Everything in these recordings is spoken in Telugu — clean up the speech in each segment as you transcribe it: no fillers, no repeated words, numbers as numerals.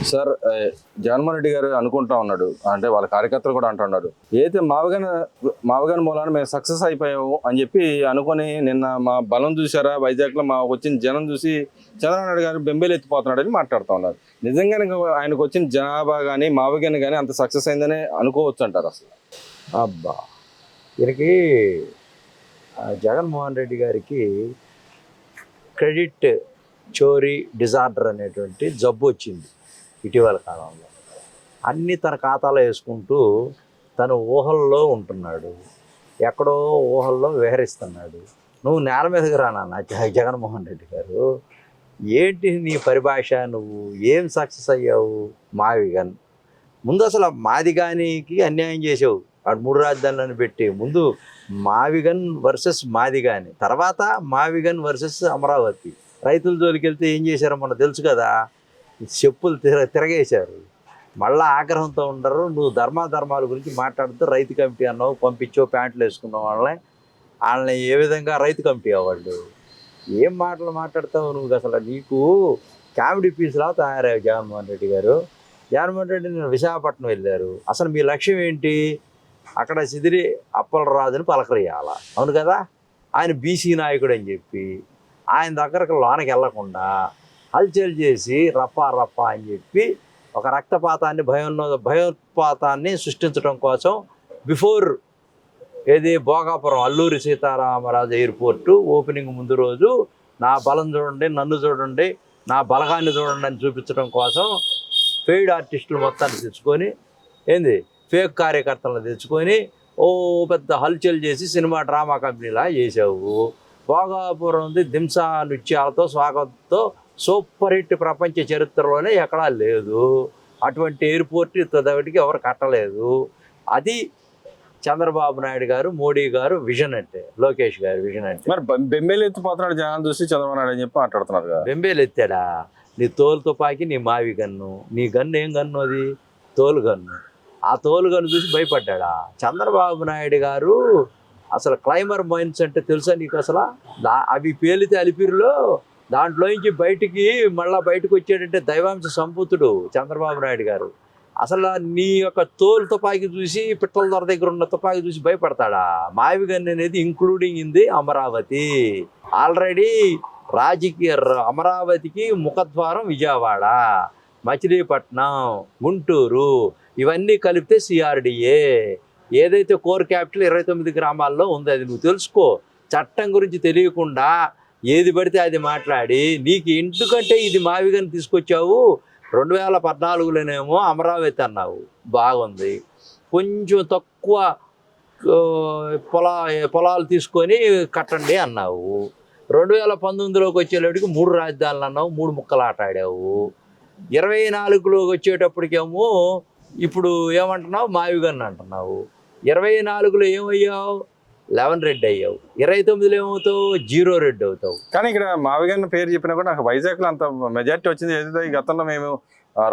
సార్ జగన్మోహన్ రెడ్డి గారు అనుకుంటా ఉన్నాడు, అంటే వాళ్ళ కార్యకర్తలు కూడా అంటున్నారు, ఏదైతే మావగాని మూలాన మేము సక్సెస్ అయిపోయాము అని చెప్పి అనుకొని నిన్న మా బలం చూసారా వైజాగ్లో మా వచ్చిన జనం చూసి చంద్రబాబు నాయుడు గారు బెంబేలు ఎత్తిపోతున్నాడని మాట్లాడుతూ ఉన్నారు. నిజంగానే ఆయనకు వచ్చిన జనాభా కానీ మావగాని కానీ అంత సక్సెస్ అయిందని అనుకోవచ్చు అంటారు అసలు? అబ్బా, దీనికి జగన్మోహన్ రెడ్డి గారికి క్రెడిట్ చోరీ డిజార్డర్ అనేటువంటి జబ్బు వచ్చింది ఇటీవల కాలంలో. అన్నీ తన ఖాతాలో వేసుకుంటూ తను ఊహల్లో ఉంటున్నాడు, ఎక్కడో ఊహల్లో విహరిస్తున్నాడు. నువ్వు నేల మీదకి రానా జగన్మోహన్ రెడ్డి గారు, ఏంటి నీ పరిభాష? నువ్వు ఏం సక్సెస్ అయ్యావు? మావిగన్ ముందు అసలు మాదిగానికి అన్యాయం చేసావు. వాడు 3 రాజధానులను పెట్టి ముందు మావిగన్ వర్సెస్ మాదిగాని, తర్వాత మావిగన్ వర్సెస్ అమరావతి. రైతుల జోలికి వెళ్తే ఏం చేశారో మనకు తెలుసు కదా, చెప్పులు తిరగేశారు. మళ్ళీ ఆగ్రహంతో ఉండరు. నువ్వు ధర్మాల గురించి మాట్లాడుతూ రైతు కమిటీ అన్నావు, పంపించావు ప్యాంట్లు వేసుకున్న వాళ్ళని ఏ విధంగా రైతు కమిటీ అవ్వడు? ఏం మాటలు మాట్లాడతావు నువ్వు? అసలు నీకు కామెడీ పీస్లా తయారయ్యావు జగన్మోహన్ రెడ్డి గారు. జగన్మోహన్ రెడ్డి నేను విశాఖపట్నం వెళ్ళారు, అసలు మీ లక్ష్యం ఏంటి? అక్కడ సిదిరి అప్పలరాజుని పలకరియాల, అవును కదా? ఆయన బీసీ నాయకుడు అని చెప్పి ఆయన దగ్గరకు లోనకి వెళ్లకుండా హల్చల్ చేసి రప్పా అని చెప్పి ఒక రక్తపాతాన్ని భయోత్పాతాన్ని సృష్టించడం కోసం before Bhogapuram Alluri Sitaramaraju airport opening ముందు రోజు నా బలం చూడండి, నన్ను చూడండి, నా బలగాన్ని చూడండి అని చూపించడం కోసం పెయిడ్ ఆర్టిస్టులు మొత్తాన్ని తెచ్చుకొని ఫేక్ కార్యకర్తలను తెచ్చుకొని పెద్ద హల్చల్ చేసి సినిమా డ్రామా కంపెనీలా చేసావు. భోగాపురం దింసా నృత్యాలతో స్వాగతంతో సూపర్ హిట్ ప్రపంచ చరిత్రలోనే ఎక్కడా లేదు. అటువంటి ఎయిర్పోర్ట్ ఇంతటికి ఎవరు కట్టలేదు. అది చంద్రబాబు నాయుడు గారు, మోడీ గారు విజన్ అంటే, లోకేష్ గారు విజన్ అంటే. మరి బెంబేలు ఎత్తిపోతున్నాడు జనాలు చూసి చంద్రబాబు నాయుడు అని చెప్పి మాట్లాడుతున్నారు కదా. బెంబేలు ఎత్తాడా? నీ తోలు తుపాకి, నీ మావి గన్ను. నీ గన్ను ఏం గన్ను? అది తోలు గన్ను. ఆ తోలు గన్ను చూసి భయపడ్డా చంద్రబాబు నాయుడు గారు. అసలు క్లైమర్ మైన్స్ అంటే తెలుసా నీకు? అసలు అవి పేలితే అలిపిరిలో దాంట్లోంచి బయటకు వచ్చాడంటే దైవాంశ సంపూతుడు చంద్రబాబు నాయుడు గారు. అసలు నీ యొక్క తోలు తుపాకి చూసి, పిట్టల దొర దగ్గర ఉన్న తుపాకి చూసి భయపడతాడా? మావిగన్ అనేది including in the Amaravati. Already అమరావతికి ముఖద్వారం విజయవాడ, మచిలీపట్నం, గుంటూరు ఇవన్నీ కలిపితే సిఆర్డిఏ. ఏదైతే కోర్ క్యాపిటల్ 29 గ్రామాల్లో ఉంది, అది నువ్వు తెలుసుకో. చట్టం గురించి తెలియకుండా ఏది పడితే అది మాట్లాడి నీకు ఎందుకంటే ఇది మావిగని తీసుకొచ్చావు. 2014లోనేమో అమరావతి అన్నావు, బాగుంది. కొంచెం తక్కువ పొలాలు తీసుకొని కట్టండి అన్నావు. 2019లోకి వచ్చేటప్పటికి 3 రాజధానులు అన్నావు, 3 ముక్కలు ఆట ఆడావు. 24లోకి వచ్చేటప్పటికేమో ఇప్పుడు ఏమంటున్నావు? మావిగన్ అంటున్నావు. 24లో ఏమయ్యావు? 11 రెడ్డి అయ్యావు. 29లో ఏమవుతావు? 0 రెడ్డి అవుతావు. కానీ ఇక్కడ మావిగన్ పేరు చెప్పినా కూడా నాకు వైజాగ్లో అంత మెజార్టీ వచ్చింది. ఏదైతే ఈ గతంలో మేము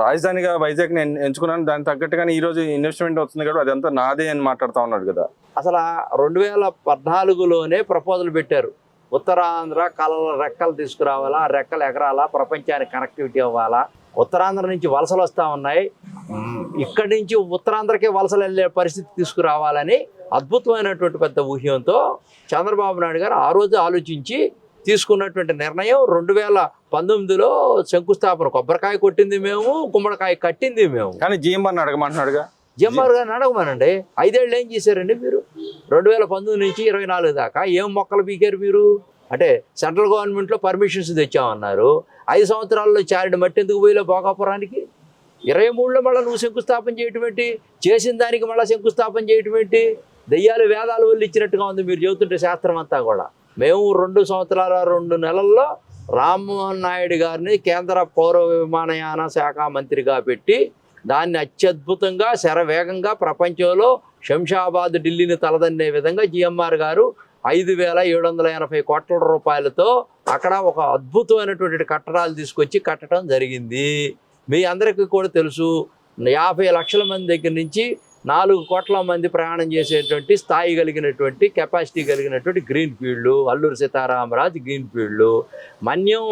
రాజధానిగా వైజాగ్ని ఎంచుకున్నాను, దానికి తగ్గట్టుగానే ఈరోజు ఇన్వెస్ట్మెంట్ వస్తుంది కదా, అదంతా నాదే అని మాట్లాడుతూ ఉన్నాడు కదా. అసలు 2014లోనే ప్రపోజల్ పెట్టారు. ఉత్తరాంధ్ర కళల రెక్కలు తీసుకురావాలా, రెక్కలు ఎగరాలా, ప్రపంచానికి కనెక్టివిటీ అవ్వాలా. ఉత్తరాంధ్ర నుంచి వలసలు వస్తూ ఉన్నాయి, ఇక్కడి నుంచి ఉత్తరాంధ్రకే వలసలు వెళ్ళే పరిస్థితి తీసుకురావాలని అద్భుతమైనటువంటి పెద్ద ఊహ్యంతో చంద్రబాబు నాయుడు గారు ఆ రోజు ఆలోచించి తీసుకున్నటువంటి నిర్ణయం. 2019లో శంకుస్థాపన. కొబ్బరికాయ కొట్టింది మేము, గుమ్మడికాయ కట్టింది మేము. కానీ జిఎంఆర్ని అడగమంటున్నాడుగా. జిఎంఆర్ గారిని అడగమనండి. 5 ఏళ్ళు ఏం చేశారండి మీరు? 2019 నుంచి 24 దాకా ఏం మొక్కలు పీకారు మీరు? అంటే సెంట్రల్ గవర్నమెంట్లో పర్మిషన్స్ తెచ్చామన్నారు. 5 సంవత్సరాల్లో చారిడి మట్టి ఎందుకు పోయిలో భోగాపురానికి? 23లో మళ్ళీ నువ్వు శంకుస్థాపన చేయటం ఏంటి? చేసిన దానికి మళ్ళీ శంకుస్థాపన చేయటం ఏంటి? దెయ్యాలు వేదాలు వల్లి ఇచ్చినట్టుగా ఉంది మీరు చెబుతుంటే శాస్త్రం అంతా కూడా. మేము 2 సంవత్సరాల 2 నెలల్లో రామ్మోహన్ నాయుడు గారిని కేంద్ర పౌర విమానయాన శాఖ మంత్రిగా పెట్టి దాన్ని అత్యద్భుతంగా శరవేగంగా ప్రపంచంలో శంషాబాద్ ఢిల్లీని తలదన్నే విధంగా జిఎంఆర్ గారు 5,780 కోట్ల రూపాయలతో అక్కడ ఒక అద్భుతమైనటువంటి కట్టడాలు తీసుకొచ్చి కట్టడం జరిగింది. మీ అందరికీ కూడా తెలుసు, 50 లక్షల మంది దగ్గర నుంచి 4 కోట్ల మంది ప్రయాణం చేసేటువంటి స్థాయి కలిగినటువంటి కెపాసిటీ కలిగినటువంటి green field, Alluri Sitaramaraju green field. Manyam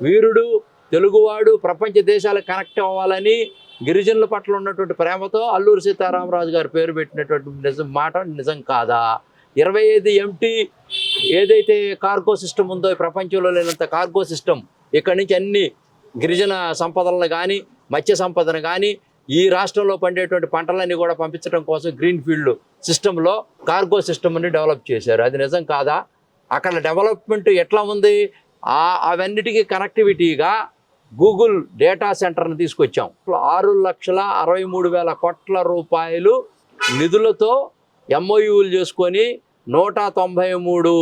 వీరుడు తెలుగువాడు ప్రపంచ దేశాలకు కనెక్ట్ అవ్వాలని గిరిజనుల పట్ల ఉన్నటువంటి ప్రేమతో అల్లూరి సీతారామరాజు గారు పేరు పెట్టినటువంటి మాట నిజం కాదా? 25 MT ఏదైతే కార్గో సిస్టమ్ ఉందో, ఈ ప్రపంచంలో లేనంత కార్గో సిస్టమ్, ఇక్కడి నుంచి అన్ని గిరిజన సంపదలను కానీ మత్స్య సంపదను కానీ ఈ రాష్ట్రంలో పండేటువంటి పంటలన్నీ కూడా పంపించడం కోసం గ్రీన్ ఫీల్డ్ సిస్టంలో కార్గో సిస్టమ్ని డెవలప్ చేశారు. అది నిజం కాదా? అక్కడ డెవలప్మెంట్ ఎట్లా ఉంది? అవన్నిటికీ కనెక్టివిటీగా గూగుల్ డేటా సెంటర్ని తీసుకొచ్చాం. 6,63,000 కోట్ల రూపాయలు నిధులతో MOUలు చేసుకొని 193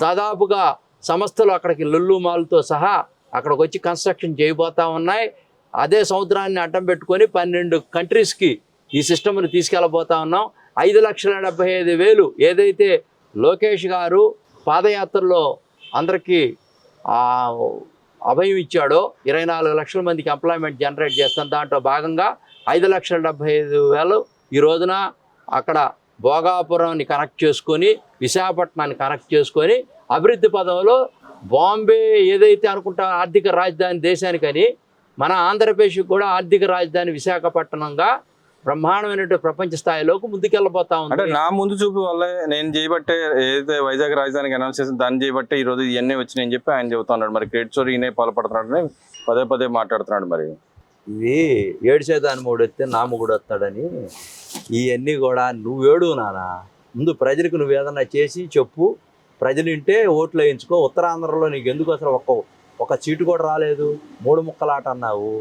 దాదాపుగా సంస్థలు అక్కడికి లుల్లు మాల్తో సహా అక్కడికి వచ్చి కన్స్ట్రక్షన్ చేయబోతా ఉన్నాయి. అదే సముద్రాన్ని అడ్డం పెట్టుకొని 12 కంట్రీస్కి ఈ సిస్టమ్ని తీసుకెళ్ళబోతా ఉన్నాం. 5,75,000 ఏదైతే లోకేష్ గారు పాదయాత్రలో అందరికీ అభయం ఇచ్చాడో, 24 లక్షల మందికి ఎంప్లాయ్మెంట్ జనరేట్ చేస్తాం, దాంట్లో భాగంగా 5,75,000 ఈ రోజున అక్కడ భోగాపురాన్ని కనెక్ట్ చేసుకొని విశాఖపట్నాన్ని కనెక్ట్ చేసుకొని అభివృద్ధి పదంలో బాంబే ఏదైతే అనుకుంటా ఆర్థిక రాజధాని దేశానికని, మన ఆంధ్రప్రదేశ్కి కూడా ఆర్థిక రాజధాని విశాఖపట్నంగా బ్రహ్మాండమైనటువంటి ప్రపంచ స్థాయిలోకి ముందుకెళ్ళబోతా ఉంది. అంటే నా ముందు చూపు వల్ల నేను చేయబట్టే, ఏదైతే వైజాగ్ రాజధానికి అనౌన్స్ చేసిన దాన్ని చేయబట్టే ఈ రోజు ఇవన్నీ వచ్చినాయి అని చెప్పి ఆయన చెబుతున్నాడు. మరి క్రెడిట్ స్టోరీ ఈయనే పాల్పడుతున్నాడని పదే మాట్లాడుతున్నాడు. మరి ఇది ఏడ్చేదాని మూడు వస్తే నా మొగుడు వస్తాడని, ఇవన్నీ కూడా నువ్వు ఏడు నానా, ముందు ప్రజలకు నువ్వు ఏదన్నా చేసి చెప్పు, ప్రజలు వింటే ఓట్లు వేయించుకో. ఉత్తరాంధ్రలో నీకు ఎందుకు అసలు ఒక సీటు కూడా రాలేదు? 3 ముక్కలాట అన్నావు,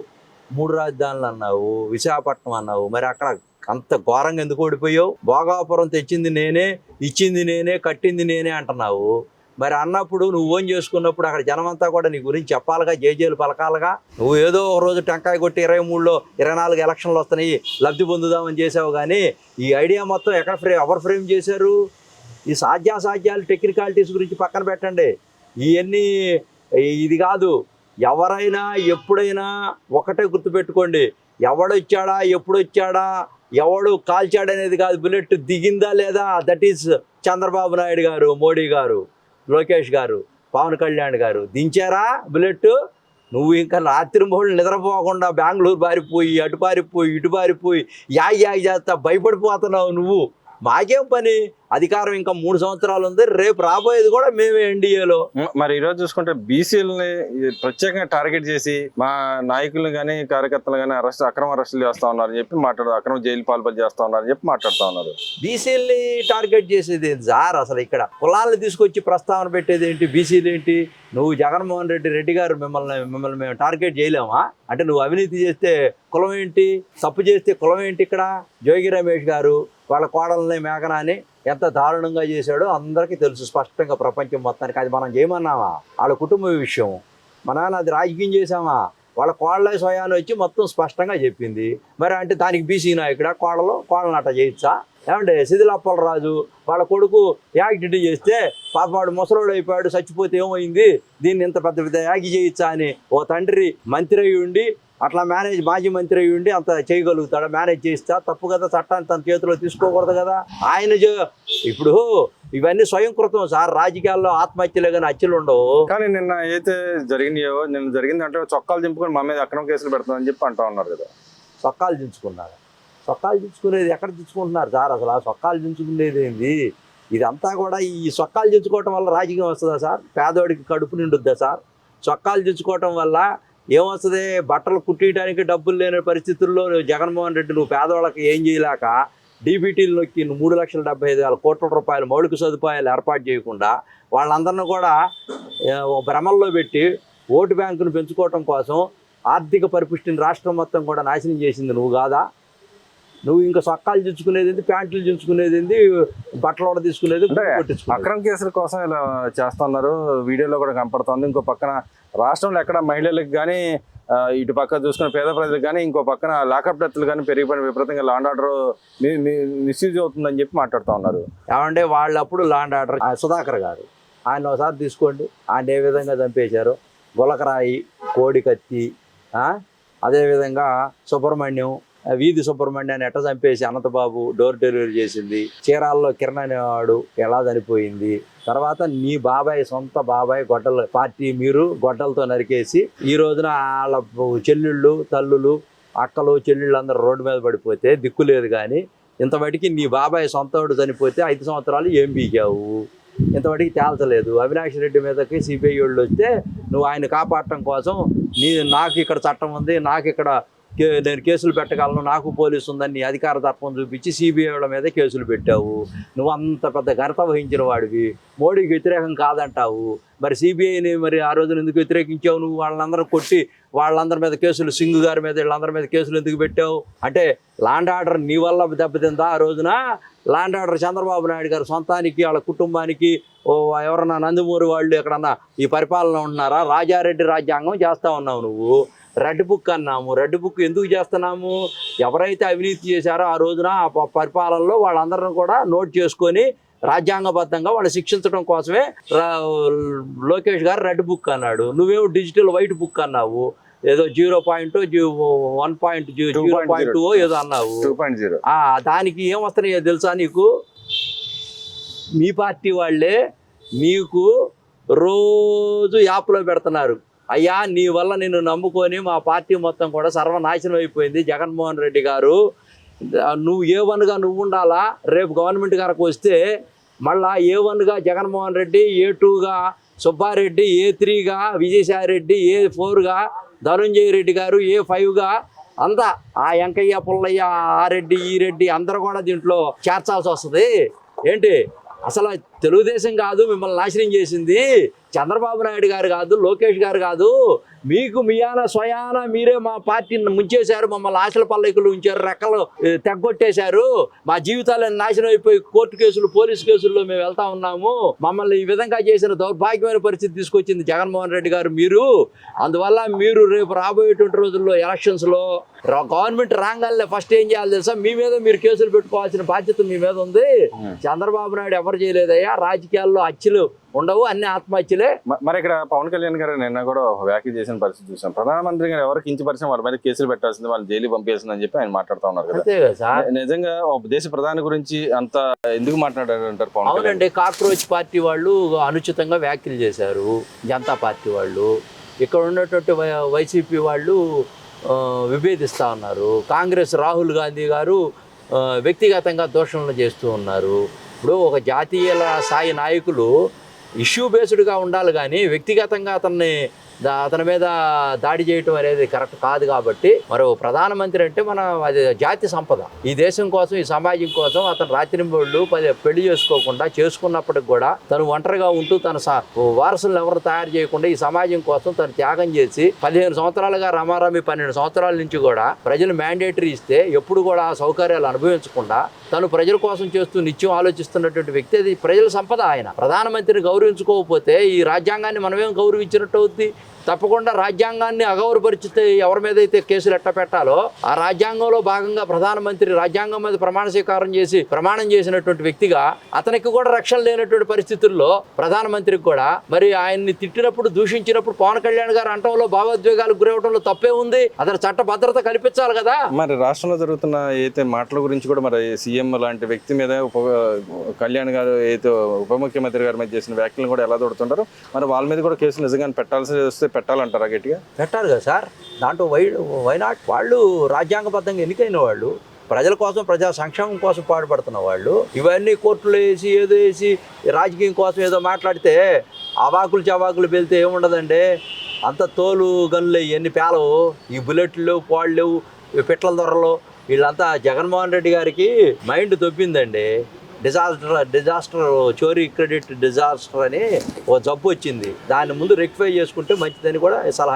3 రాజధానులు అన్నావు, విశాఖపట్నం అన్నావు. మరి అక్కడ అంత ఘోరంగా ఎందుకు ఓడిపోయావు? భోగాపురం తెచ్చింది నేనే, ఇచ్చింది నేనే, కట్టింది నేనే అంటున్నావు. మరి అన్నప్పుడు నువ్వు ఓన్ చేసుకున్నప్పుడు అక్కడ జనమంతా కూడా నీ గురించి చెప్పాలిగా, జేజేలు పలకాలుగా. నువ్వు ఏదో ఒక రోజు టెంకాయ కొట్టి 23లో 24 ఎలక్షన్లు వస్తున్నాయి లబ్ధి పొందుదామని చేసావు. కానీ ఈ ఐడియా మొత్తం ఎవరు ఫ్రేమ్ చేశారు? ఈ సాధ్యాసాధ్యాలు టెక్నికాలిటీస్ గురించి పక్కన పెట్టండి. ఇవన్నీ ఇది కాదు. ఎవరైనా ఎప్పుడైనా ఒకటే గుర్తుపెట్టుకోండి, ఎవడొచ్చాడా, ఎప్పుడొచ్చాడా, ఎవడు కాల్చాడనేది కాదు, బుల్లెట్ దిగిందా లేదా, దట్ ఈస్ చంద్రబాబు నాయుడు గారు, మోడీ గారు, లోకేష్ గారు, పవన్ కళ్యాణ్ గారు. దించారా బుల్లెట్? నువ్వు ఇంకా రాత్రి మొహళ్ళు నిద్రపోకుండా బెంగళూరు పారిపోయి, అటు పారిపోయి, ఇటు పారిపోయి యాగి చేస్తా భయపడిపోతున్నావు నువ్వు. మాకేం పని? అధికారం ఇంకా 3 సంవత్సరాలు ఉంది, రేపు రాబోయేది కూడా మేమే ఎన్డీఏలో. మరి ఈరోజు చూసుకుంటే బీసీలని ప్రత్యేకంగా టార్గెట్ చేసి మా నాయకులు కానీ కార్యకర్తలు కానీ అక్రమ అరెస్టులు చేస్తా ఉన్నారని చెప్పి అక్రమ జైలు పాల్పడి చేస్తా ఉన్నారని చెప్పి మాట్లాడుతూ ఉన్నారు. బీసీలని టార్గెట్ చేసేది సార్, అసలు ఇక్కడ కులాలను తీసుకొచ్చి ప్రస్తావన పెట్టేది ఏంటి? బీసీలు ఏంటి? నువ్వు జగన్మోహన్ రెడ్డి గారు మిమ్మల్ని మేము టార్గెట్ చేయలేమా? అంటే నువ్వు అవినీతి చేస్తే కులం ఏంటి, తప్పు చేస్తే కులం ఏంటి? ఇక్కడ జోగి రమేష్ గారు వాళ్ళ కోడల్ని మేఘనాని ఎంత దారుణంగా చేశాడో అందరికీ తెలుసు స్పష్టంగా, ప్రపంచం మొత్తానికి. అది మనం చేయమన్నామా? వాళ్ళ కుటుంబ విషయం. మన అది రాజకీయం చేసామా? వాళ్ళ కోళ్ళ స్వయాన్ని వచ్చి మొత్తం స్పష్టంగా చెప్పింది. మరి అంటే దానికి బీసీ నాయకుడా కోళ్ళని అట్ట చేయొచ్చా? ఏమంటే శిథిలప్పలరాజు వాళ్ళ కొడుకు యాక్టివిటీ చేస్తే పాపవాడు ముసలోడు అయిపోయాడు, చచ్చిపోతే ఏమైంది, దీన్ని ఇంత పెద్ద యాగి చేయొచ్చా అని ఓ తండ్రి మంత్రి అయ్యి ఉండి అట్లా మాజీ మంత్రి అయ్యి ఉండి అంత చేయగలుగుతాడా? మేనేజ్ చేస్తా? తప్పు కదా, చట్టాన్ని తన చేతిలో తీసుకోకూడదు కదా. ఆయన ఇప్పుడు ఇవన్నీ స్వయంకృతం సార్. రాజకీయాల్లో ఆత్మహత్యలే కానీ హత్యలు ఉండవు. కానీ నిన్న అయితే జరిగిందంటే చొక్కాలు దింపుకొని మా మీద అక్రమ కేసులు పెడతామని చెప్పి అంటా ఉన్నారు కదా. చొక్కాలు దించుకున్నారు. చొక్కాలు దించుకునేది ఎక్కడ దించుకుంటున్నారు సార్? అసలు ఆ చొక్కాలు దించుకునేది ఏంది? ఇదంతా కూడా ఈ చొక్కాలు దించుకోవటం వల్ల రాజకీయం వస్తుందా సార్? పేదవాడికి కడుపు నిండుద్దా సార్? చొక్కాలు దించుకోవటం వల్ల ఏమొస్తుంది? బట్టలు కుట్టియడానికి డబ్బులు లేని పరిస్థితుల్లో జగన్మోహన్ రెడ్డి నువ్వు పేదవాళ్ళకి ఏం చేయలేక డీబీటీలు నొక్కి 3,75,000 కోట్ల రూపాయల మౌలిక సదుపాయాలు ఏర్పాటు చేయకుండా వాళ్ళందరినీ కూడా భ్రమల్లో పెట్టి ఓటు బ్యాంకును పెంచుకోవటం కోసం ఆర్థిక పరిపుష్టిని రాష్ట్రం మొత్తం కూడా నాశనం చేసింది నువ్వు కాదా? నువ్వు ఇంకా సొక్కాలు దించుకునేది ఏంది, ప్యాంట్లు దించుకునేది ఏంది, బట్టలు కూడా తీసుకునేది. అక్రమ కేసుల కోసం ఇలా చేస్తున్నారు, వీడియోలో కూడా కనపడుతుంది. ఇంకో పక్కన రాష్ట్రంలో ఎక్కడ మహిళలకు కానీ ఇటు పక్క చూసుకున్న పేద ప్రజలకు కానీ ఇంకో పక్కన లాకప్ డెత్లు కానీ పెరిగిపోయిన విపరీతంగా లాండ్ ఆర్డర్ మిస్యూజ్ అవుతుందని చెప్పి మాట్లాడుతూ ఉన్నారు. ఏమంటే వాళ్ళప్పుడు లాండ్ ఆర్డర్ సుధాకర్ గారు ఆయన ఒకసారి తీసుకోండి, ఆయన ఏ విధంగా చంపేశారు. గులకరాయి, కోడి కత్తి, అదేవిధంగా సుబ్రహ్మణ్యం వీధి సుబ్రహ్మణ్యాన్ని ఎట్ట చంపేసి అనంతబాబు డోర్ డెలివరీ చేసింది, చీరాల్లో కిరణ్ అనేవాడు ఎలా చనిపోయింది, తర్వాత నీ బాబాయ్ సొంత బాబాయ్ గొడ్డల పార్టీ మీరు గొడ్డలతో నరికేసి ఈ రోజున వాళ్ళ చెల్లెళ్ళు తల్లులు అక్కలు చెల్లెళ్ళు అందరూ రోడ్డు మీద పడిపోతే దిక్కు లేదు. కానీ ఇంతవరకు నీ బాబాయ్ సొంతవాడు చనిపోతే 5 సంవత్సరాలు ఏం పీకావు, ఇంతవరకు తేల్చలేదు. అవినాష్ రెడ్డి మీదకి సిబిఐ వాళ్ళు వస్తే నువ్వు ఆయన కాపాడటం కోసం నాకు ఇక్కడ చట్టం ఉంది, నాకు ఇక్కడ నేను కేసులు పెట్టగలను, నాకు పోలీసు ఉందని నీ అధికార దర్పం చూపించి సిబిఐ వాళ్ళ మీద కేసులు పెట్టావు. నువ్వు అంత పెద్ద ఘనత వహించిన వాడివి, మోడీకి వ్యతిరేకం కాదంటావు. మరి సిబిఐని మరి ఆ రోజున ఎందుకు వ్యతిరేకించావు? నువ్వు వాళ్ళందరూ కొట్టి వాళ్ళందరి మీద కేసులు, సింగ్ గారి మీద వీళ్ళందరి మీద కేసులు ఎందుకు పెట్టావు? అంటే ల్యాండ్ ఆర్డర్ నీ వల్ల దెబ్బతిందా? ఆ రోజున ల్యాండ్ ఆర్డర్ చంద్రబాబు నాయుడు గారు సొంతానికి వాళ్ళ కుటుంబానికి ఎవరన్నా నందమూరి వాళ్ళు ఎక్కడన్నా ఈ పరిపాలన ఉంటున్నారా? రాజారెడ్డి రాజ్యాంగం చేస్తా ఉన్నావు నువ్వు. రెడ్ బుక్ అన్నాము. రెడ్ బుక్ ఎందుకు చేస్తున్నాము? ఎవరైతే అవినీతి చేశారో ఆ రోజున ఆ పరిపాలనలో వాళ్ళందరిని కూడా నోట్ చేసుకొని రాజ్యాంగబద్ధంగా వాళ్ళు శిక్షించడం కోసమే లోకేష్ గారు రెడ్ బుక్ అన్నాడు. నువ్వేమో డిజిటల్ వైట్ బుక్ అన్నావు. ఏదో 0.1.0.2 ఏదో అన్నావు. 2.0 దానికి ఏమొస్తున్నాయో తెలుసా నీకు? మీ పార్టీ వాళ్ళే నీకు రోజు యాప్లో పెడుతున్నారు. అయ్యా నీ వల్ల నిన్ను నమ్ముకొని మా పార్టీ మొత్తం కూడా సర్వనాశనం అయిపోయింది. జగన్మోహన్ రెడ్డి గారు నువ్వు A1గా నువ్వు ఉండాలా, రేపు గవర్నమెంట్ గారికి వస్తే మళ్ళా A1గా జగన్మోహన్ రెడ్డి, A2గా సుబ్బారెడ్డి, A3గా విజయసాయిరెడ్డి, A4గా ధనుంజయ రెడ్డి గారు, A5గా అంతా ఆ వెంకయ్య పుల్లయ్య ఆ రెడ్డి ఈ రెడ్డి అందరూ కూడా దీంట్లో చేర్చాల్సి వస్తుంది. ఏంటి అసలు తెలుగుదేశం కాదు మిమ్మల్ని నాశనం చేసింది, చంద్రబాబు నాయుడు గారు కాదు, లోకేష్ గారు కాదు. మీకు మియాన స్వయాన మీరే మా పార్టీని ముంచేశారు, మమ్మల్ని ఆశల పల్లకిలు ఉంచారు, రెక్కలు తెగ్గొట్టేశారు, మా జీవితాలను నాశనం అయిపోయి కోర్టు కేసులు పోలీసు కేసుల్లో మేము వెళ్తా ఉన్నాము. మమ్మల్ని ఈ విధంగా చేసిన దౌర్భాగ్యమైన పరిస్థితి తీసుకొచ్చింది జగన్మోహన్ రెడ్డి గారు మీరు. అందువల్ల మీరు రేపు రాబోయేటువంటి రోజుల్లో ఎలక్షన్స్లో గవర్నమెంట్ రాగానే ఫస్ట్ ఏం చేయాలి తెలుసా? మీ మీద మీరు కేసులు పెట్టుకోవాల్సిన బాధ్యత మీ మీద ఉంది. చంద్రబాబు నాయుడు ఎవరు చేయలేదయ్యా. రాజకీయాల్లో హత్యలు ఉండవు, అన్ని ఆత్మహత్యలే. మరి ఇక్కడ పవన్ కళ్యాణ్ గారు నిన్న కూడా వ్యాఖ్య చేసిన పరిస్థితి చూసాం. ప్రధానమంత్రి గారు ఎవరికి కించపరిచిన వాళ్ళ మీద కేసులు పెట్టాల్సింది, వాళ్ళు జైలు పంపేసిందని చెప్పి ఆయన మాట్లాడుతూ ఉన్నారు కదా. నిజంగా దేశ ప్రధాని గురించి అంత ఎందుకు మాట్లాడారు అంటారు పవన్ కళ్యాణ్? అవునండి, కాక్రోచ్ పార్టీ వాళ్ళు అనుచితంగా వ్యాఖ్యలు చేశారు. జనతా పార్టీ వాళ్ళు, ఇక్కడ ఉన్నటువంటి వైసీపీ వాళ్ళు విభేదిస్తూ ఉన్నారు. కాంగ్రెస్ రాహుల్ గాంధీ గారు వ్యక్తిగతంగా దూషణలు చేస్తూ ఉన్నారు. ఇప్పుడు ఒక జాతీయ స్థాయి నాయకులు ఇష్యూ బేస్డ్గా ఉండాలి, కానీ వ్యక్తిగతంగా అతని మీద దాడి చేయటం అనేది కరెక్ట్ కాదు. కాబట్టి మరో ప్రధానమంత్రి అంటే అది జాతి సంపద. ఈ దేశం కోసం, ఈ సమాజం కోసం అతను రాత్రింబళ్ళు పెళ్లి చేసుకోకుండా చేసుకున్నప్పటికి కూడా తను ఒంటరిగా ఉంటూ తన వారసులను ఎవరు తయారు చేయకుండా ఈ సమాజం కోసం తను త్యాగం చేసి 15 సంవత్సరాలుగా రమారమి 12 సంవత్సరాల నుంచి కూడా ప్రజలు మ్యాండేటరీ ఇస్తే ఎప్పుడు కూడా ఆ సౌకర్యాలు అనుభవించకుండా తను ప్రజల కోసం చేస్తూ నిత్యం ఆలోచిస్తున్నటువంటి వ్యక్తి. అది ప్రజల సంపద. ఆయన ప్రధానమంత్రిని గౌరవించుకోకపోతే ఈ రాజ్యాంగాన్ని మనమేం గౌరవించినట్టు అవుద్ది? తప్పకుండా రాజ్యాంగాన్ని అగౌరవపరిచితే ఎవరి మీద అయితే కేసులు ఎట్ట పెట్టాలో ఆ రాజ్యాంగంలో భాగంగా ప్రధానమంత్రి రాజ్యాంగం మీద ప్రమాణ స్వీకారం చేసి ప్రమాణం చేసినటువంటి వ్యక్తిగా అతనికి కూడా రక్షణ లేనటువంటి పరిస్థితుల్లో ప్రధానమంత్రికి కూడా మరి ఆయన్ని తిట్టినప్పుడు, దూషించినప్పుడు పవన్ కళ్యాణ్ గారు అంటంలో భావోద్వేగాలకు గురవడంలో తప్పే ఉంది. అతను చట్ట భద్రత కల్పించాలి కదా. మరి రాష్ట్రంలో జరుగుతున్న అయితే మాటల గురించి కూడా మరి సీఎం లాంటి వ్యక్తి మీద కళ్యాణ్ గారు అయితే ఉప ముఖ్యమంత్రి గారి మీద చేసిన వ్యాఖ్యలను కూడా ఎలా దొడుతుంటారు? మరి వాళ్ళ మీద కూడా కేసులు నిజంగా పెట్టాల్సి వస్తే పెట్టాలంటారా? గట్టిగా పెట్టాలి కదా సార్. దాంట్లో వైనాట్ వాళ్ళు రాజ్యాంగబద్ధంగా ఎన్నికైన వాళ్ళు, ప్రజల కోసం ప్రజా సంక్షేమం కోసం పాటుపడుతున్న వాళ్ళు ఇవన్నీ కోర్టులో వేసి ఏదో వేసి రాజకీయం కోసం ఏదో మాట్లాడితే అవాకులు చవాకులు వెళ్తే ఏముండదండి. అంత తోలు గన్నులు ఎన్ని పేలవు, ఈ బుల్లెట్లు లేవు, పాళ్ళు లేవు, పిట్ల దొరలు. వీళ్ళంతా జగన్మోహన్ రెడ్డి గారికి మైండ్ దొబ్బిందండి. డిజాస్టర్ చోరీ క్రెడిట్ డిజాస్టర్ అని ఓ జబ్బు వచ్చింది. దాని ముందు రెక్టిఫై చేసుకుంటే మంచిదని కూడా సలహా